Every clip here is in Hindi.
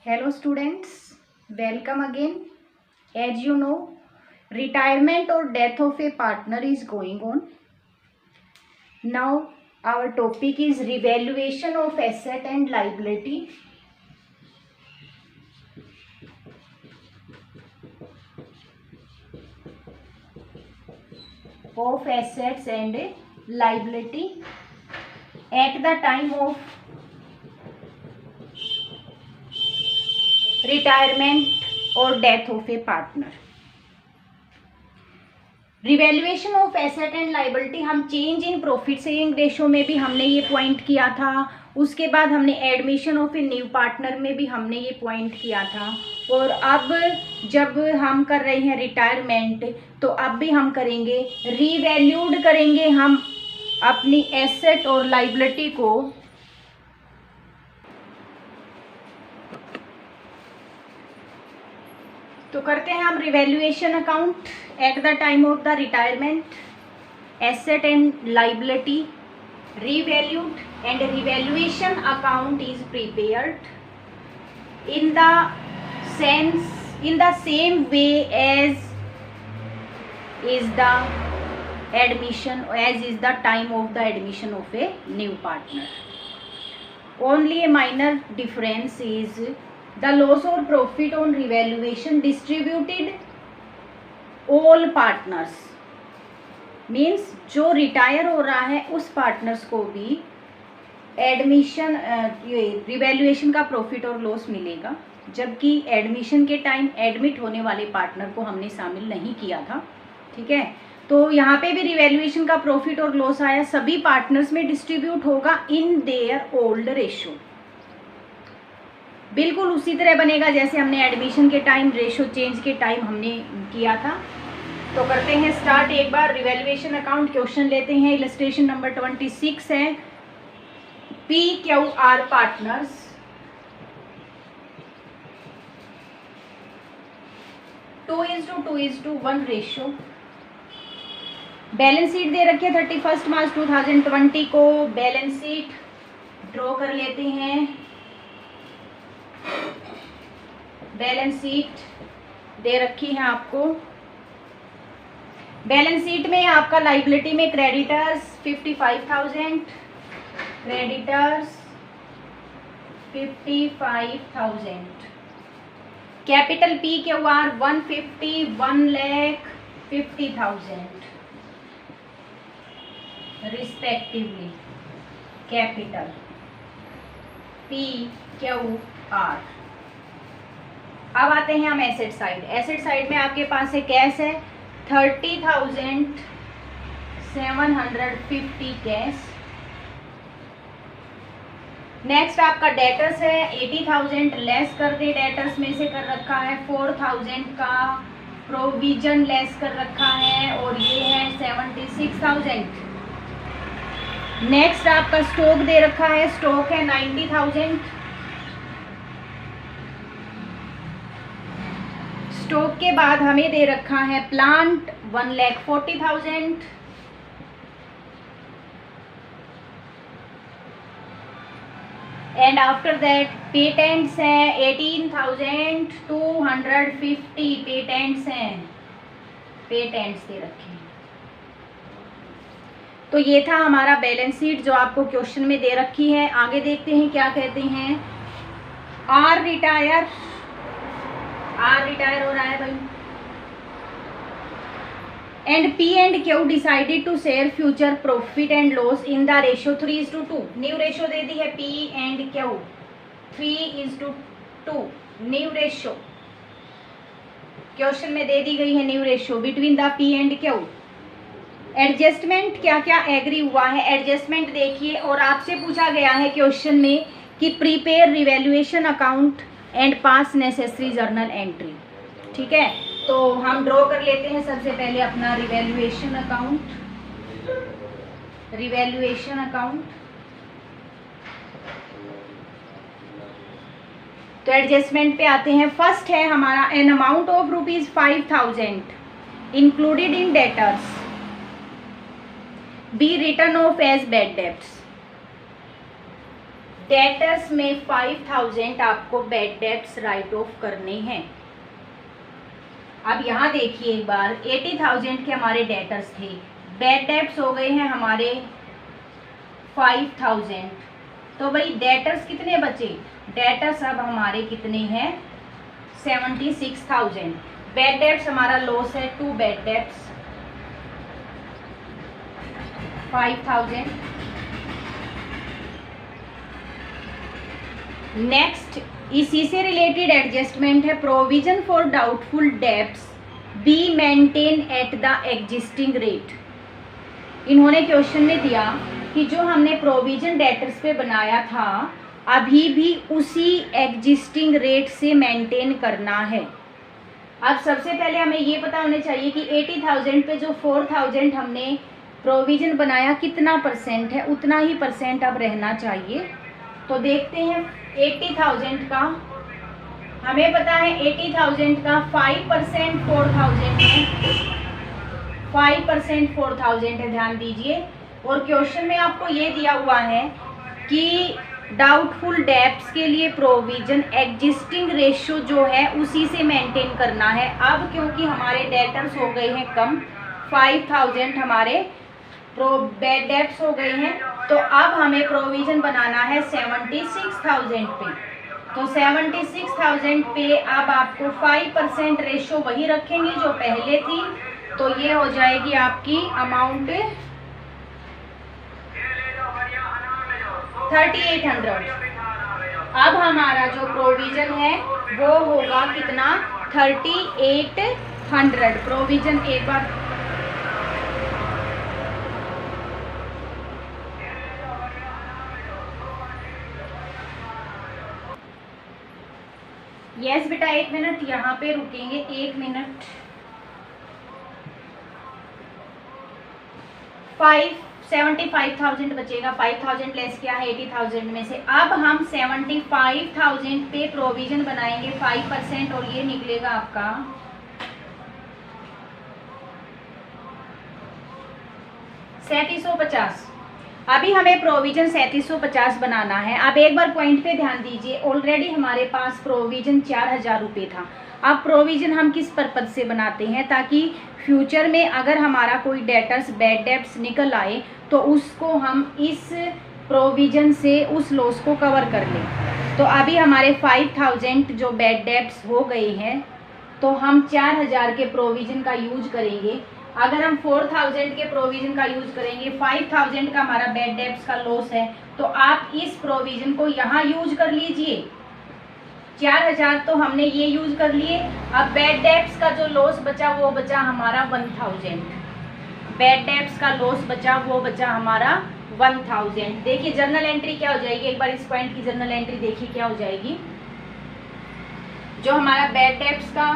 Hello students, welcome again. As you know, retirement or death of a partner is going on. Now our topic is revaluation of asset and liability. Of assets and liability at the time of retirement or death of a partner. Revaluation of asset and liability हम change in profit sharing ratio में भी हमने ये पॉइंट किया था। उसके बाद हमने admission of a new partner में भी हमने ये पॉइंट किया था। और अब जब हम कर रहे हैं रिटायरमेंट, तो अब भी हम करेंगे, रीवैल्यूड करेंगे हम अपनी एसेट और लाइबिलिटी को। तो करते हैं हम revaluation account at the time of the retirement, asset and liability revalued and revaluation account is prepared in the same way as is the time of the admission of a new partner. Only a minor difference is the loss or profit on revaluation distributed all partners, means जो रिटायर हो रहा है उस पार्टनर्स को भी एडमिशन रिवैल्यूएशन का प्रॉफिट और लॉस मिलेगा, जबकि एडमिशन के टाइम एडमिट होने वाले पार्टनर को हमने शामिल नहीं किया था। ठीक है, तो यहाँ पे भी रिवैल्यूएशन का प्रॉफिट और लॉस आया, सभी पार्टनर्स में डिस्ट्रीब्यूट होगा इन देयर ओल्ड रेशो। बिल्कुल उसी तरह बनेगा जैसे हमने एडमिशन के टाइम रेशो चेंज के टाइम हमने किया था। तो करते हैं स्टार्ट एक बार रिवैल्यूएशन अकाउंट। क्वेश्चन लेते हैं, इलस्ट्रेशन नंबर 26 है। PQR partners 2:2:1 ratio. Balance sheet दे रखी है 31 मार्च 2020 को। बैलेंस शीट ड्रॉ कर लेते हैं। बैलेंस शीट दे रखी है आपको। बैलेंस शीट में आपका लाइबिलिटी में creditors 55,000, creditors 55,000, capital PQR 150,000 respectively. Capital PQR। अब आते हैं हम एसेट साइड। एसेट साइड में आपके पास है कैश है 30,750 कैश। नेक्स्ट आपका डेटर्स है 80,000, लेस कर दे, डेटर्स में से कर रखा है 4,000 का प्रोविजन लेस कर रखा है, और ये है 76,000। नेक्स्ट आपका स्टॉक दे रखा है, स्टॉक है 90,000। स्टॉक के बाद हमें दे रखा है plant 1,40,000, and after that patents हैं 18,250 पेटेंट्स हैं, पेटेंट्स दे रखे हैं। तो ये था हमारा बैलेंस शीट जो आपको क्वेश्चन में दे रखी है। आगे देखते हैं क्या कहते हैं। आर रिटायर हो रहा है भाई। And P and Q decided to share future profit and loss in the ratio 3:2। New ratio दे दी है P and Q 3:2 new ratio. Question में दे दी गई है new ratio between the P and Q। Adjustment क्या क्या एग्री हुआ है, एडजस्टमेंट देखिए। और आपसे पूछा गया है क्वेश्चन में कि prepare revaluation account and pass necessary journal entry. ठीक है, तो हम ड्रॉ कर लेते हैं सबसे पहले अपना रिवैल्यूएशन अकाउंट। रिवैल्यूएशन अकाउंट तो एडजस्टमेंट पे आते हैं। फर्स्ट है हमारा an amount of ₹5,000 included in debtors be written off as bad debts. Debtors में 5000 आपको बैड डेट्स राइट ऑफ करने हैं। अब यहाँ देखिए एक बार, 80,000 के हमारे डेटर्स थे, बैड डेट्स हो गए हैं हमारे 5000। तो भाई डेटर्स कितने बचे? डेटर्स अब हमारे कितने हैं? 76,000। बैड डेट्स हमारा लॉस है 2 बैड डेट्स 5000। नेक्स्ट इसी से रिलेटेड एडजस्टमेंट है, provision for doubtful debts be maintain at the existing rate. इन्होंने क्वेश्चन में दिया कि जो हमने प्रोविजन डेटर्स पे बनाया था अभी भी उसी एग्जिस्टिंग रेट से मेंटेन करना है। अब सबसे पहले हमें ये पता होना चाहिए कि 80,000 पे जो 4,000 हमने प्रोविजन बनाया कितना परसेंट है, उतना ही परसेंट अब रहना चाहिए। तो देखते हैं 80,000 का, हमें पता है 80,000 का 5% 4,000 है, 5% 4,000 है, ध्यान दीजिए। और क्वेश्चन में आपको ये दिया हुआ है कि डाउटफुल डेब्ट्स के लिए प्रोविजन एग्जिस्टिंग रेशियो जो है उसी से मेंटेन करना है। अब क्योंकि हमारे डेटर्स हो गए हैं कम, 5,000 हमारे बैड डेब्ट्स हो गए हैं, तो अब हमें प्रोविजन बनाना है 76,000 पे। तो 76,000 पे अब आपको 5% रेशियो वही रखेंगे जो पहले थी, तो ये हो जाएगी आपकी अमाउंट 3800। अब हमारा जो प्रोविजन है वो होगा कितना? 3800 प्रोविजन। एक बार यस बेटा, 1 मिनट यहाँ पे रुकेंगे, 1 मिनट। 75,000 बचेगा, 5,000 लेस किया है 80,000 में से। अब हम 75,000 पे प्रोविजन बनाएंगे 5% और ये निकलेगा आपका 3750। अभी हमें प्रोविजन 3750 बनाना है। अब एक बार पॉइंट पे ध्यान दीजिए, ऑलरेडी हमारे पास प्रोविजन 4,000 रुपये था। अब प्रोविजन हम किस पर्पज से बनाते हैं? ताकि फ्यूचर में अगर हमारा कोई डेटर्स बैड डेब्ट्स निकल आए तो उसको हम इस प्रोविजन से उस लॉस को कवर कर लें। तो अभी हमारे 5,000 जो बैड डेब्ट्स हो गए हैं, तो हम 4,000 के प्रोविजन का यूज करेंगे। अगर हम 4,000 के प्रोविजन का यूज करेंगे, 5,000 का हमारा बैड डेब्ट्स का लॉस है, तो आप इस प्रोविजन को यहाँ यूज कर लीजिए। 4,000 तो हमने ये यूज कर लिए। अब बैड डेब्ट्स का जो लॉस बचा वो बचा हमारा 1,000। बैड डेब्ट्स का लॉस बचा वो बचा हमारा 1,000। देखिए जर्नल एंट्री क्या हो जाएगी, एक बार इस पॉइंट की जर्नल एंट्री देखिए क्या हो जाएगी। जो हमारा बैड डेब्ट्स का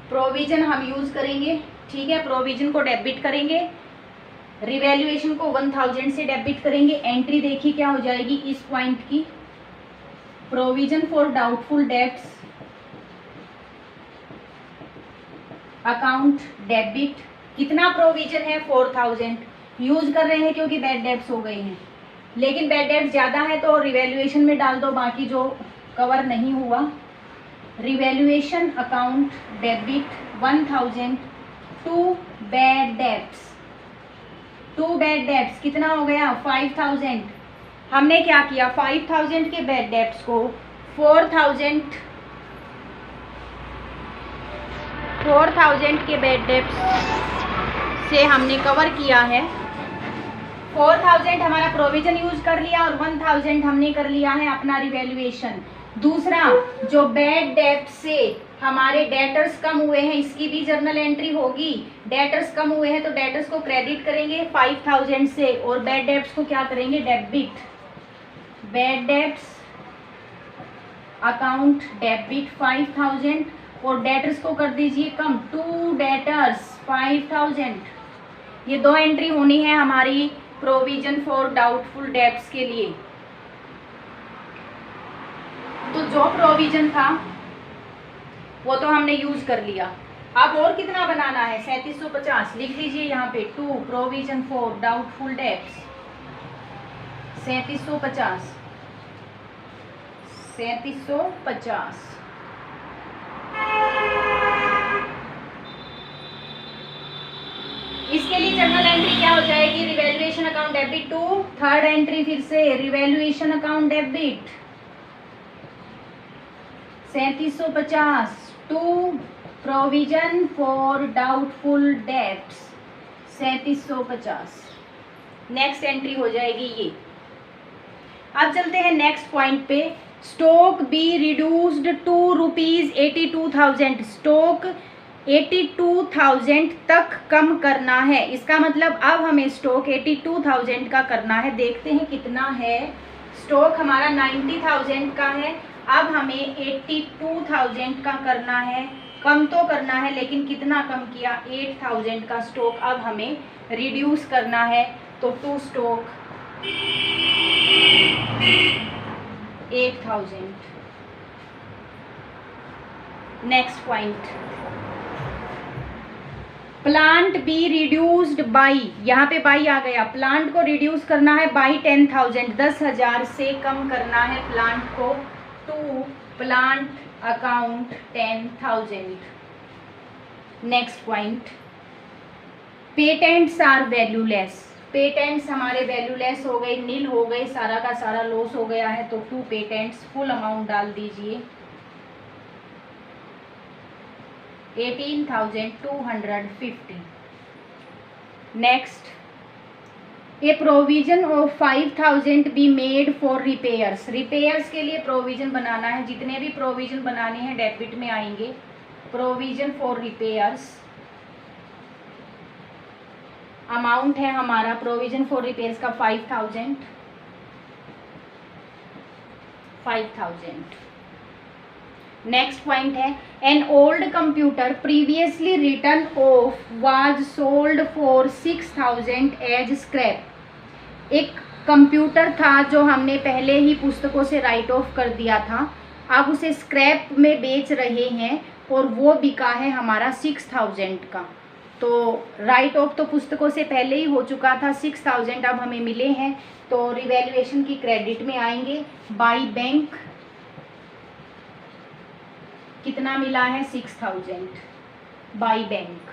प्रोविजन हम यूज करेंगे, ठीक है, प्रोविजन को डेबिट करेंगे, रिवैल्यूएशन को 1,000 से डेबिट करेंगे। एंट्री देखिए क्या हो जाएगी इस पॉइंट की, provision for doubtful debts account debit. कितना प्रोविजन है? 4,000 यूज कर रहे हैं क्योंकि बैड डेब्ट्स हो गए हैं, लेकिन बैड डेब्ट्स ज़्यादा है तो रिवैल्यूएशन में डाल दो, बाकी जो कवर नहीं हुआ। Revaluation account debit 1,000 to bad debts. 2 bad debts कितना हो गया? 5,000। हमने क्या किया? 5,000 के बैड डेब्ट्स को 4,000 के बैड डेब्ट्स से हमने कवर किया है। 4,000 हमारा प्रोविजन यूज कर लिया और 1,000 हमने कर लिया है अपना रिवैल्यूएशन। दूसरा, जो बैड डेब्ट से हमारे डेटर्स कम हुए हैं, इसकी भी जर्नल एंट्री होगी। डेटर्स कम हुए हैं तो डेटर्स को क्रेडिट करेंगे 5,000 से और बैड डेब्ट्स को क्या करेंगे? Debit. Bad debts account debit 5,000 और डेटर्स को कर दीजिए कम, 2 डेटर्स 5,000। ये 2 एंट्री होनी है हमारी प्रोविजन फॉर डाउटफुल डेब्ट्स के लिए। तो जो प्रोविजन था वो तो हमने यूज कर लिया। अब और कितना बनाना है? 3750 लिख लीजिए यहाँ पे, 2 प्रोविजन फॉर डाउटफुल डेब्ट्स 3750। 3750। इसके लिए जर्नल एंट्री क्या हो जाएगी? Revaluation account debit to third entry, फिर से revaluation account debit 3750 to provision for doubtful debts 3750। Next entry हो जाएगी ये। अब चलते हैं नेक्स्ट पॉइंट पे। Stock be reduced to ₹82,000। Stock 82,000 तक कम करना है। इसका मतलब अब हमें स्टॉक 82,000 का करना है। देखते हैं कितना है। स्टॉक हमारा 90,000 का है, अब हमें 82,000 का करना है। कम तो करना है, लेकिन कितना कम किया? 8,000 का स्टॉक अब हमें रिड्यूस करना है। तो to stock 8,000। Next point, plant be reduced by, यहाँ पे बाई आ गया। प्लांट को रिड्यूस करना है बाई 10,000, 10,000 से कम करना है प्लांट को। To plant account 10,000। Next point, patents are valueless. Patents हमारे वैल्यूलेस हो गए, नील हो गए, सारा का सारा लॉस हो गया है। तो टू पेटेंट्स फुल अमाउंट डाल दीजिए 18,250। Next, A provision of 5,000 be made for repairs. Repairs के लिए प्रोविजन बनाना है। जितने भी प्रोविजन बनाने हैं डेबिट में आएंगे। प्रोविजन फॉर रिपेयर्स अमाउंट है हमारा प्रोविजन फॉर रिपेयर्स का 5,000। नेक्स्ट पॉइंट है, an old computer previously written off was sold for 6,000 as scrap. एक कंप्यूटर था जो हमने पहले ही पुस्तकों से राइट ऑफ कर दिया था, अब उसे स्क्रैप में बेच रहे हैं और वो बिका है हमारा 6,000 का। तो राइट ऑफ तो पुस्तकों से पहले ही हो चुका था, 6,000 अब हमें मिले हैं, तो रिवैल्यूएशन की क्रेडिट में आएंगे। बाई बैंक कितना मिला है? 6,000। By bank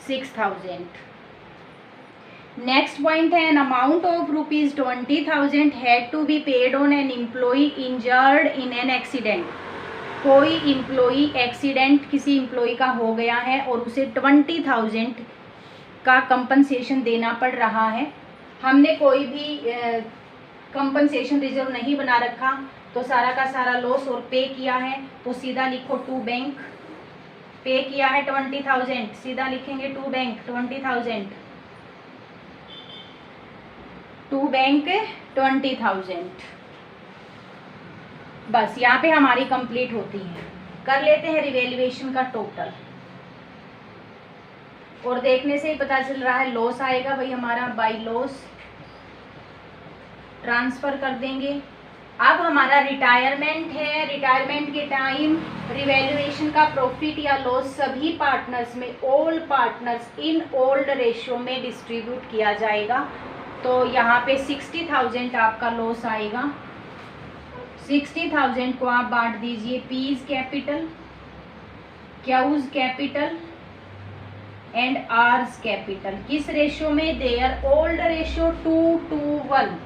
6,000। नेक्स्ट पॉइंट है, an amount of ₹20,000 had to be paid on an employee injured in an accident. कोई एम्प्लॉई एक्सीडेंट किसी एम्प्लॉई का हो गया है और उसे 20,000 का कंपनसेशन देना पड़ रहा है। हमने कोई भी कंपनसेशन रिजर्व नहीं बना रखा, तो सारा का सारा लॉस और पे किया है, तो सीधा लिखो टू बैंक। पे किया है 20,000, सीधा लिखेंगे टू बैंक 20,000। To bank 20,000। बस यहाँ पे हमारी कंप्लीट होती है। कर लेते हैं रिवैल्यूएशन का टोटल, और देखने से ही पता चल रहा है लॉस आएगा भाई हमारा। बाई लॉस ट्रांसफर कर देंगे। अब हमारा रिटायरमेंट है। रिटायरमेंट के टाइम रिवैल्यूएशन का प्रॉफिट या लॉस सभी पार्टनर्स में, all partners in old ratio में डिस्ट्रीब्यूट किया जाएगा। तो यहाँ पे 60,000 आपका लॉस आएगा। 60,000 को आप बांट दीजिए P's capital, Q's capital and R's capital. किस रेशियो में? Their old ratio 2:1।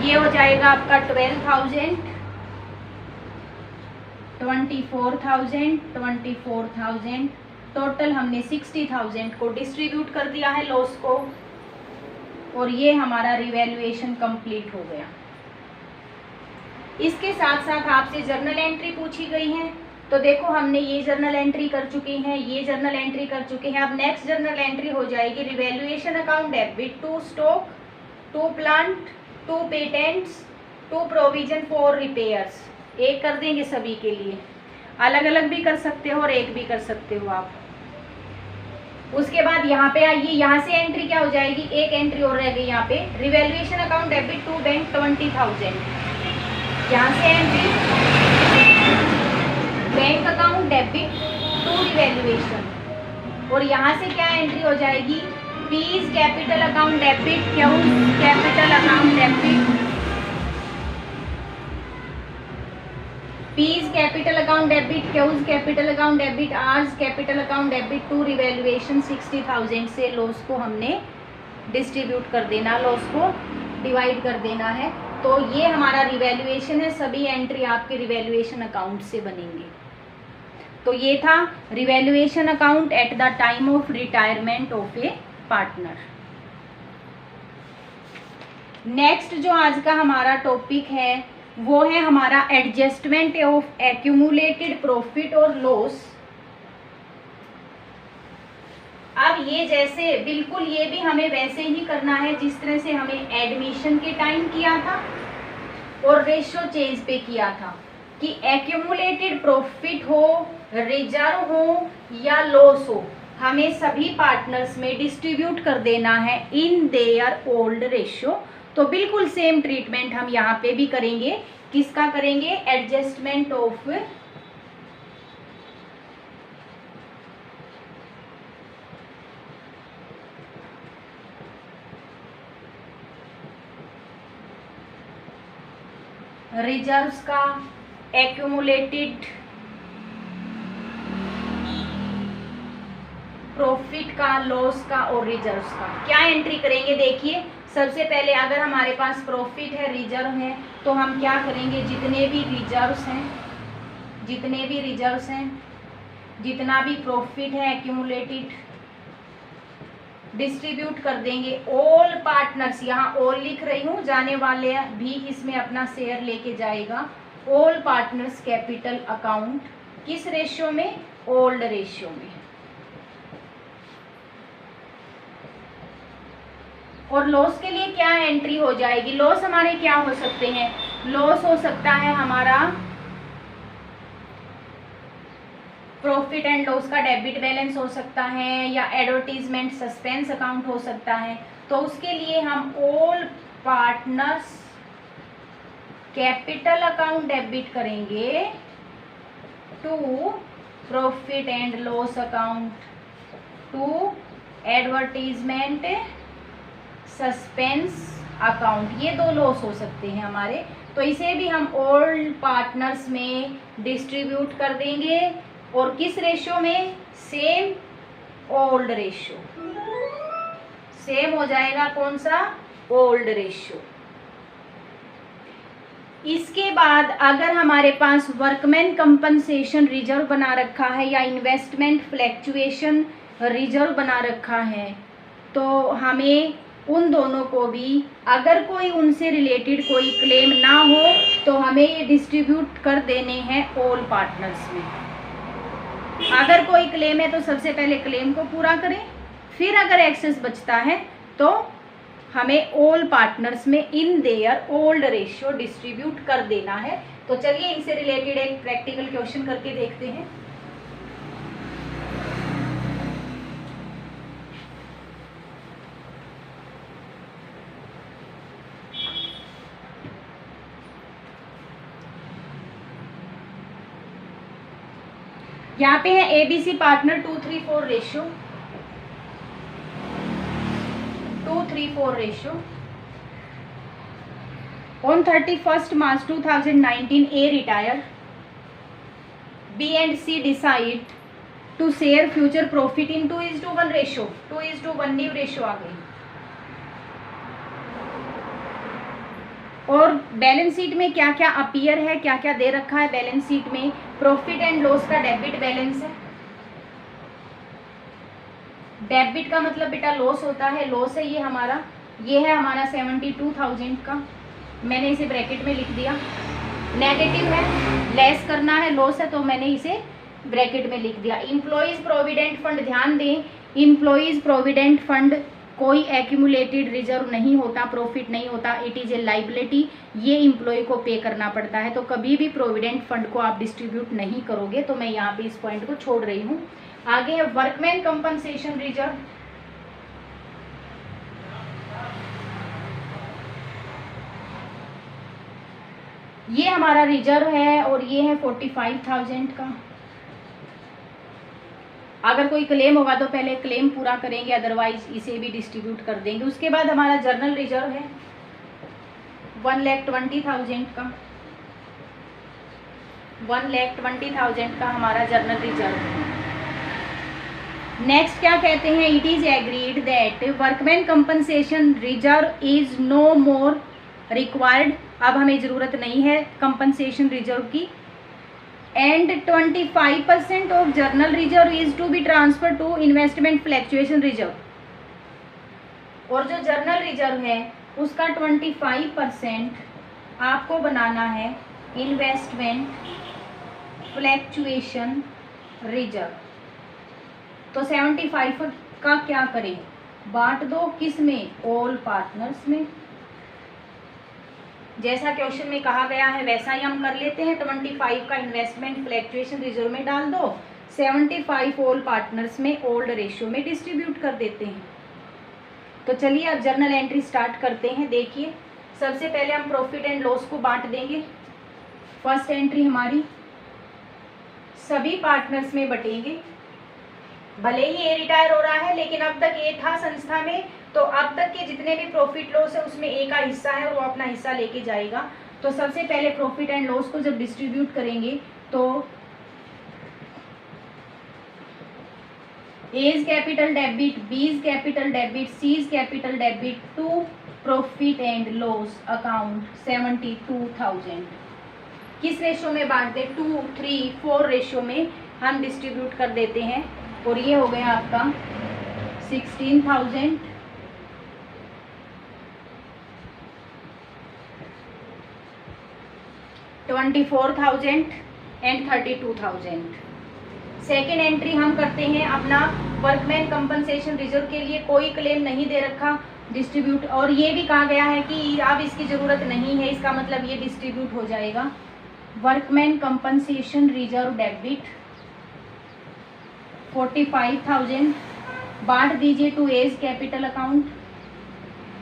ये हो जाएगा आपका 12,000, 24,000, 24,000। टोटल हमने 60,000 को डिस्ट्रीब्यूट कर दिया है लॉस को, और ये हमारा रिवैल्यूएशन कंप्लीट हो गया। इसके साथ साथ आपसे जर्नल एंट्री पूछी गई है, तो देखो हमने ये जर्नल एंट्री कर चुके हैं, ये जर्नल एंट्री कर चुके हैं। अब नेक्स्ट जर्नल एंट्री हो जाएगी revaluation account debit to stock, to plant, to patents, to provision for repairs. एक कर देंगे सभी के लिए, अलग अलग भी कर सकते हो और एक भी कर सकते हो आप। उसके बाद यहाँ पे आइए, यहाँ से एंट्री क्या हो जाएगी? एक एंट्री और रह गई यहाँ पे, revaluation account debit to bank 20,000। यहाँ से entry bank account debit to revaluation, और यहाँ से क्या एंट्री हो जाएगी? P's capital account debit, Q's capital account debit P is capital account debit, Q is capital account debit, R is capital account debit to revaluation 60,000 से लॉस को हमने डिस्ट्रीब्यूट कर देना, लॉस को डिवाइड कर देना है। तो ये हमारा रिवैल्यूएशन है, सभी एंट्री आपके रिवैल्यूएशन अकाउंट से बनेंगे। तो ये था revaluation account at the time of retirement of A partner. Next जो आज का हमारा टॉपिक है वो है हमारा एडजस्टमेंट ऑफ एक्यूमुलेटेड प्रॉफिट और लॉस। अब ये जैसे बिल्कुल ये भी हमें वैसे ही करना है जिस तरह से हमें एडमिशन के टाइम किया था और रेशियो चेंज पे किया था कि एक्यूमुलेटेड प्रॉफिट हो, रिजर्व हो या लॉस हो, हमें सभी पार्टनर्स में डिस्ट्रीब्यूट कर देना है इन देयर ओल्ड रेशियो। तो बिल्कुल सेम ट्रीटमेंट हम यहाँ पे भी करेंगे। किसका करेंगे? एडजस्टमेंट ऑफ रिजर्व्स का, एक्यूमुलेटेड प्रॉफिट का, लॉस का और रिजर्व्स का। क्या एंट्री करेंगे? देखिए सबसे पहले अगर हमारे पास प्रॉफिट है, रिजर्व है, तो हम क्या करेंगे? जितने भी रिजर्व्स हैं, जितना भी प्रॉफिट है एक्यूमुलेटेड, डिस्ट्रीब्यूट कर देंगे ऑल पार्टनर्स। यहाँ ऑल लिख रही हूँ, जाने वाले भी इसमें अपना शेयर लेके जाएगा। ऑल पार्टनर्स कैपिटल अकाउंट, किस रेशियो में? ओल्ड रेशियो में। और लॉस के लिए क्या एंट्री हो जाएगी? लॉस हमारे क्या हो सकते हैं? लॉस हो सकता है हमारा प्रॉफिट एंड लॉस का डेबिट बैलेंस हो सकता है, या एडवर्टीजमेंट सस्पेंस अकाउंट हो सकता है। तो उसके लिए हम all partners capital account debit करेंगे to profit and loss account, to advertisement suspense account. ये दो लॉस हो सकते हैं हमारे। तो इसे भी हम ऑल पार्टनर्स में डिस्ट्रीब्यूट कर देंगे। और किस रेशियो में? Same old ratio. सेम हो जाएगा कौन सा? Old ratio. इसके बाद अगर हमारे पास वर्कमैन कंपनसेशन रिजर्व बना रखा है या इन्वेस्टमेंट फ्लैक्चुएशन रिजर्व बना रखा है, तो हमें उन दोनों को भी, अगर कोई उनसे रिलेटेड कोई क्लेम ना हो, तो हमें ये डिस्ट्रीब्यूट कर देने हैं ऑल पार्टनर्स में। अगर कोई क्लेम है तो सबसे पहले क्लेम को पूरा करें, फिर अगर एक्सेस बचता है तो हमें ऑल पार्टनर्स में in their old ratio distribute कर देना है। तो चलिए इनसे रिलेटेड एक प्रैक्टिकल क्वेश्चन करके देखते हैं। यहाँ पे है ABC partner 2-3-4 ratio, 2-3-4 ratio. On 31st March 2019 A retire, B and C decide to share future profit in 2:1 ratio. 2:1 new ratio आ गई। और बैलेंस शीट में क्या क्या अपीयर है, क्या क्या दे रखा है बैलेंस शीट में? प्रॉफिट एंड लॉस का डेबिट बैलेंस है। डेबिट का मतलब बेटा लॉस होता है, लॉस है ये हमारा, ये है हमारा 72,000 का, मैंने इसे ब्रैकेट में लिख दिया। नेगेटिव है, लेस करना है, लॉस है, तो मैंने इसे ब्रैकेट में लिख दिया। इम्प्लॉइज प्रोविडेंट फंड, ध्यान दें इम्प्लॉइज प्रोविडेंट फंड कोई एक्यूमुलेटेड रिजर्व नहीं होता, प्रॉफिट नहीं होता, इट इज़ ए लाइबिलिटी, ये इम्प्लॉय को पे करना पड़ता है। तो कभी भी प्रोविडेंट फंड को आप डिस्ट्रीब्यूट नहीं करोगे, तो मैं यहाँ पे इस पॉइंट को छोड़ रही हूँ। आगे है वर्कमैन कंपनसेशन रिजर्व। ये हमारा रिजर्व है और ये है 45,000 का। अगर कोई क्लेम होगा तो पहले क्लेम पूरा करेंगे, अदरवाइज इसे भी डिस्ट्रीब्यूट कर देंगे। उसके बाद हमारा जर्नल रिजर्व है 1,20,000 का। 1,20,000 का हमारा जर्नल रिजर्व है। नेक्स्ट क्या कहते हैं, it is agreed that workman compensation reserve is no more required, अब हमें ज़रूरत नहीं है कंपनसेशन रिजर्व की, and 25% of general reserve is to be transfer to investment fluctuation reserve, और जो जर्नल रिजर्व है उसका 25% आपको बनाना है इन्वेस्टमेंट फ्लैक्चुएशन रिजर्व। तो 75 का क्या करें, बांट दो किस में, ऑल पार्टनर्स में। जैसा क्वेश्चन में कहा गया है वैसा ही हम कर लेते हैं। 25 का इन्वेस्टमेंट फ्लैक्चुएशन रिजर्व में डाल दो, 75 ऑल पार्टनर्स में ओल्ड रेशियो में डिस्ट्रीब्यूट कर देते हैं। तो चलिए अब जर्नल एंट्री स्टार्ट करते हैं। देखिए सबसे पहले हम प्रॉफिट एंड लॉस को बांट देंगे। फर्स्ट एंट्री हमारी सभी पार्टनर्स में बटेंगे, भले ही ए रिटायर हो रहा है लेकिन अब तक ए था संस्था में, तो अब तक के जितने भी प्रॉफिट लॉस है उसमें ए का हिस्सा है और वो अपना हिस्सा लेके जाएगा। तो सबसे पहले प्रॉफिट एंड लॉस को जब डिस्ट्रीब्यूट करेंगे तो A's capital debit, B's capital debit, C's capital debit to profit and loss account 72,000 किस रेशो में बांट दे, 2, 3, 4 रेशो में हम डिस्ट्रीब्यूट कर देते हैं। और ये हो गया आपका 16,000, 24,000 एंड 32,000। सेकेंड एंट्री हम करते हैं अपना वर्कमैन कंपनसेशन रिजर्व के लिए कोई क्लेम नहीं दे रखा डिस्ट्रीब्यूट, और ये भी कहा गया है कि अब इसकी ज़रूरत नहीं है, इसका मतलब ये डिस्ट्रीब्यूट हो जाएगा। वर्कमैन कंपनसेशन रिजर्व डेबिट 45,000 बांट दीजिए to A's capital account,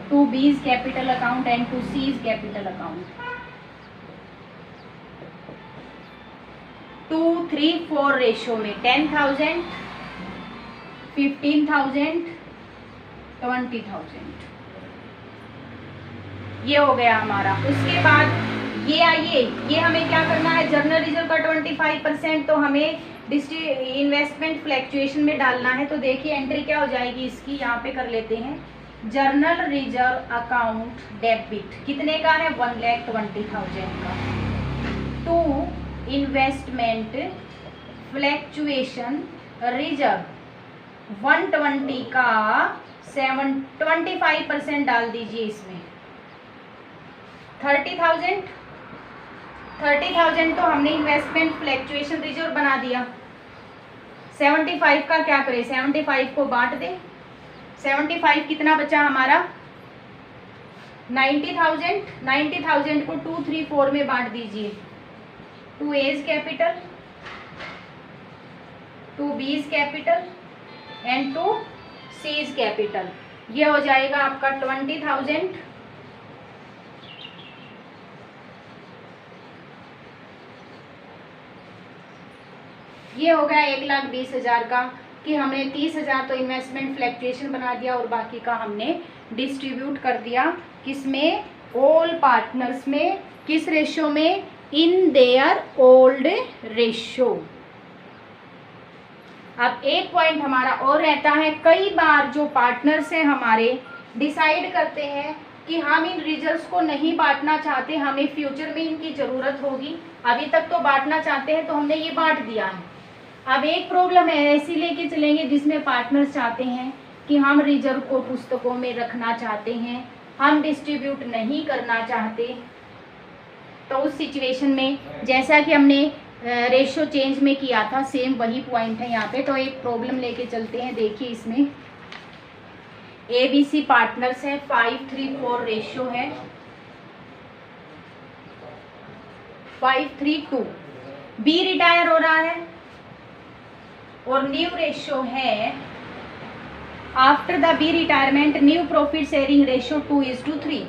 to B's capital account and to C's capital account. 2, 3, 4 ratio में 10,000, 15,000, 20,000 ये हो गया हमारा। उसके बाद ये आइए, ये हमें क्या करना है, जर्नल रिजर्व का 25% तो हमें इन्वेस्टमेंट फ्लैक्चुएशन में डालना है। तो देखिए एंट्री क्या हो जाएगी इसकी, यहाँ पे कर लेते हैं। जर्नल रिजर्व अकाउंट डेबिट कितने का है, 1,20,000 का, टू इन्वेस्टमेंट फ्लैक्चुएशन रिजर्व 120 का 25% डाल दीजिए इसमें। 30,000 तो हमने इन्वेस्टमेंट फ्लैक्चुएशन रिजर्व बना दिया। 75 का क्या करें, 75 को बांट दें। 75 कितना बचा हमारा, 90,000 को 2, 3, 4 में बांट दीजिए। To A's capital, to B's capital and to C's capital. ये हो जाएगा आपका 20,000। ये हो गया 1,20,000 का, कि हमने 30,000 तो इन्वेस्टमेंट फ्लैक्चुएशन बना दिया और बाकी का हमने डिस्ट्रीब्यूट कर दिया किसमें, ऑल पार्टनर्स में। किस रेशो में, इन देयर ओल्ड रेशो। अब एक पॉइंट हमारा और रहता है, कई बार जो पार्टनर्स हैं हमारे डिसाइड करते हैं कि हम इन रिजर्व्स को नहीं बांटना चाहते, हमें फ्यूचर में इनकी ज़रूरत होगी, अभी तक तो बांटना चाहते हैं तो हमने ये बांट दिया है। अब एक प्रॉब्लम है ऐसी लेके चलेंगे जिसमें पार्टनर्स चाहते हैं कि हम रिजर्व को पुस्तकों में रखना चाहते हैं, हम डिस्ट्रीब्यूट नहीं करना चाहते। तो उस सिचुएशन में जैसा कि हमने रेशो चेंज में किया था, सेम वही पॉइंट है यहाँ पे। तो एक प्रॉब्लम लेके चलते हैं। देखिए इसमें ABC पार्टनर्स है, 5:3:4 रेशो है, 5:3:2। बी रिटायर हो रहा है और न्यू रेशो है, after the B retirement new profit sharing ratio 2:3,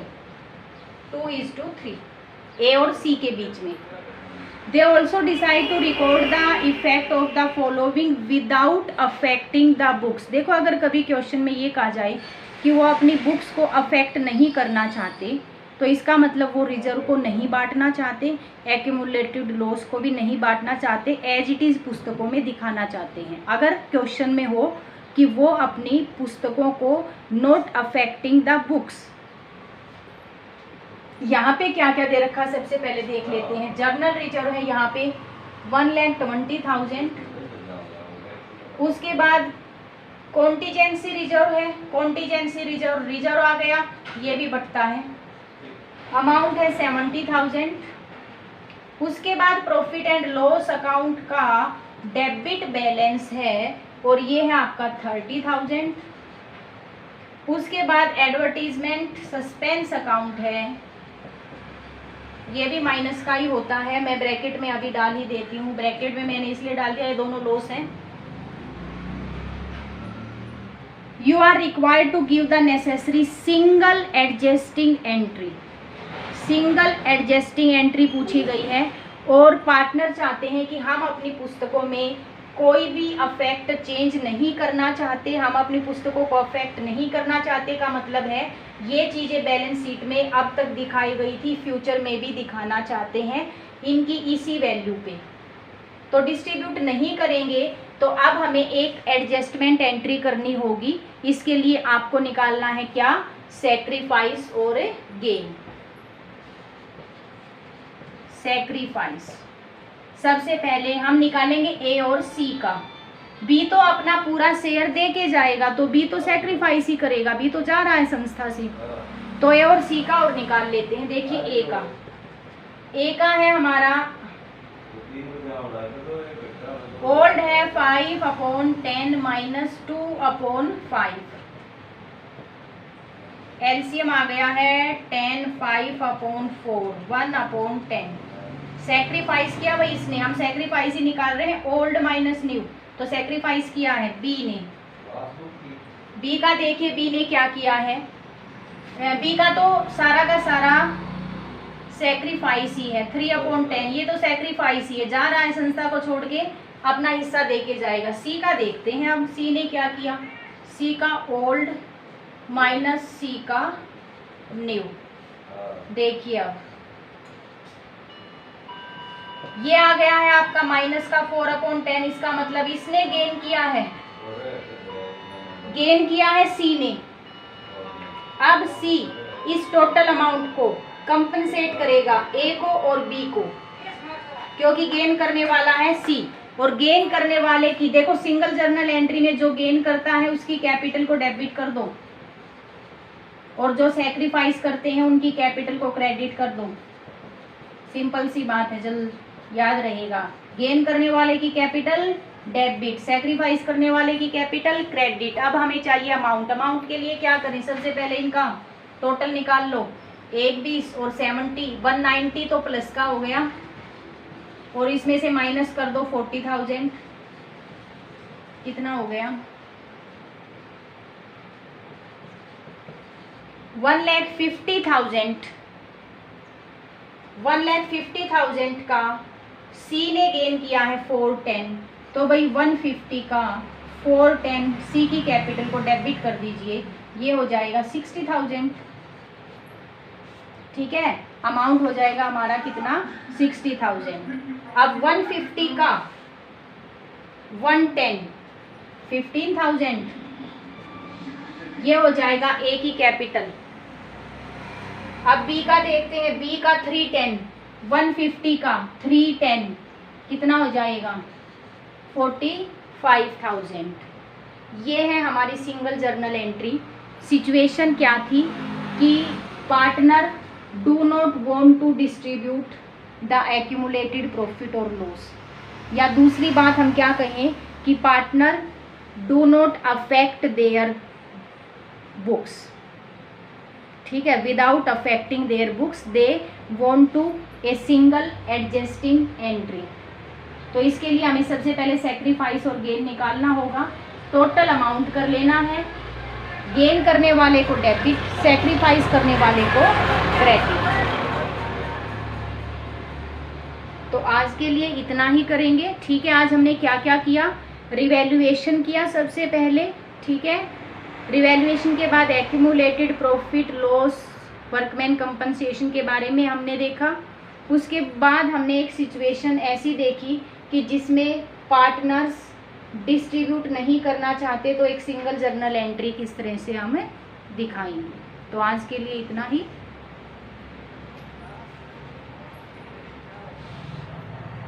2:3 A और सी के बीच में। They also decide to record the effect of the following without affecting the books. देखो अगर कभी क्वेश्चन में ये कहा जाए कि वो अपनी बुक्स को अफेक्ट नहीं करना चाहते, तो इसका मतलब वो रिजर्व को नहीं बांटना चाहते, एक्यूमुलेटेड लॉस को भी नहीं बांटना चाहते, एज इट इज़ पुस्तकों में दिखाना चाहते हैं। अगर क्वेश्चन में हो कि वो अपनी पुस्तकों को नॉट अफेक्टिंग द बुक्स, यहाँ पे क्या क्या दे रखा सबसे पहले देख लेते हैं। जर्नल रिजर्व है यहाँ पे 1,20,000। उसके बाद कॉन्टीजेंसी रिजर्व है, कॉन्टीजेंसी रिजर्व आ गया, ये भी बढ़ता है, अमाउंट है 70,000। उसके बाद प्रॉफिट एंड लॉस अकाउंट का डेबिट बैलेंस है और ये है आपका 30,000। उसके बाद एडवर्टीजमेंट सस्पेंस अकाउंट है, ये भी माइनस का ही होता है, मैं ब्रैकेट में अभी डाल ही देती हूँ, ब्रैकेट में मैंने इसलिए डाल दिया, ये दोनों लॉस हैं। You are required to give the necessary single adjusting entry, single adjusting entry पूछी गई है और पार्टनर चाहते हैं कि हम अपनी पुस्तकों में कोई भी अफेक्ट चेंज नहीं करना चाहते, हम अपनी पुस्तकों को अफेक्ट नहीं करना चाहते का मतलब है ये चीज़ें बैलेंस शीट में अब तक दिखाई गई थी, फ्यूचर में भी दिखाना चाहते हैं इनकी इसी वैल्यू पे, तो डिस्ट्रीब्यूट नहीं करेंगे। तो अब हमें एक एडजस्टमेंट एंट्री करनी होगी, इसके लिए आपको निकालना है क्या, सैक्रिफाइस और गेन। सैक्रिफाइस सबसे पहले हम निकालेंगे ए और सी का। बी तो अपना पूरा शेयर दे के जाएगा, तो बी तो सैक्रिफाइस ही करेगा, बी तो जा रहा है संस्था से, तो ए और सी का और निकाल लेते हैं। देखिए ए का है हमारा ओल्ड है 5/10 माइनस 2/5, एलसीएम आ गया है 10 5/4 1/10। सैक्रिफाइस किया भाई इसने, हम सैक्रिफाइस ही निकाल रहे हैं, ओल्ड माइनस न्यू, तो सैक्रिफाइस किया है बी ने। बी का देखिए बी ने क्या किया है, बी का तो सारा का सारा सैक्रिफाइस ही है 3/10, ये तो सैक्रिफाइस ही है, जा रहा है संस्था को छोड़ के, अपना हिस्सा दे के जाएगा। सी का देखते हैं अब, सी ने क्या किया, सी का ओल्ड माइनस सी का न्यू। देखिए अब ये आ गया है आपका माइनस का 4/10, इसका मतलब इसने गेन किया है, गेन किया है सी ने। अब सी इस टोटल अमाउंट को कंपनसेट करेगा ए को और बी को, क्योंकि गेन करने वाला है सी, और गेन करने वाले की देखो सिंगल जर्नल एंट्री में जो गेन करता है उसकी कैपिटल को डेबिट कर दो, और जो सैक्रिफाइस करते हैं उनकी कैपिटल को क्रेडिट कर दो। सिंपल सी बात है, जल्द याद रहेगा। गेन करने वाले की कैपिटल डेबिट, सैक्रिफाइस करने वाले की कैपिटल क्रेडिट। अब हमें चाहिए अमाउंट, अमाउंट के लिए क्या करें, सबसे पहले इनका टोटल निकाल लो, 120 और 70, 190 तो प्लस का हो गया, और इसमें से माइनस कर दो 40,000, कितना हो गया 1,50,000। 1,50,000 का सी ने गेन किया है 410, तो भाई 150 का 410 सी की कैपिटल को डेबिट कर दीजिए, ये हो जाएगा 60,000। ठीक है, अमाउंट हो जाएगा हमारा कितना 60,000। अब 150 का 110 15,000, ये हो जाएगा ए की कैपिटल। अब बी का देखते हैं, बी का 310, 150 का 310 कितना हो जाएगा 45,000। ये है हमारी सिंगल जर्नल एंट्री। सिचुएशन क्या थी कि partner do not want to distribute the accumulated profit और लॉस, या दूसरी बात हम क्या कहें कि partner do not affect their books, ठीक है, without affecting their books they want to a single adjusting entry. तो इसके लिए हमें सबसे पहले सैक्रिफाइस और गेन निकालना होगा, टोटल अमाउंट कर लेना है, गेन करने वाले को डेबिट, सैक्रिफाइस करने वाले को क्रेडिट। तो आज के लिए इतना ही करेंगे, ठीक है। आज हमने क्या क्या किया, रिवैल्यूएशन किया सबसे पहले, ठीक है। रिवैल्यूएशन के बाद accumulated profit loss workman compensation के बारे में हमने देखा। उसके बाद हमने एक सिचुएशन ऐसी देखी कि जिसमें पार्टनर्स डिस्ट्रीब्यूट नहीं करना चाहते, तो एक सिंगल जर्नल एंट्री किस तरह से हमें दिखाएंगे। तो आज के लिए इतना ही।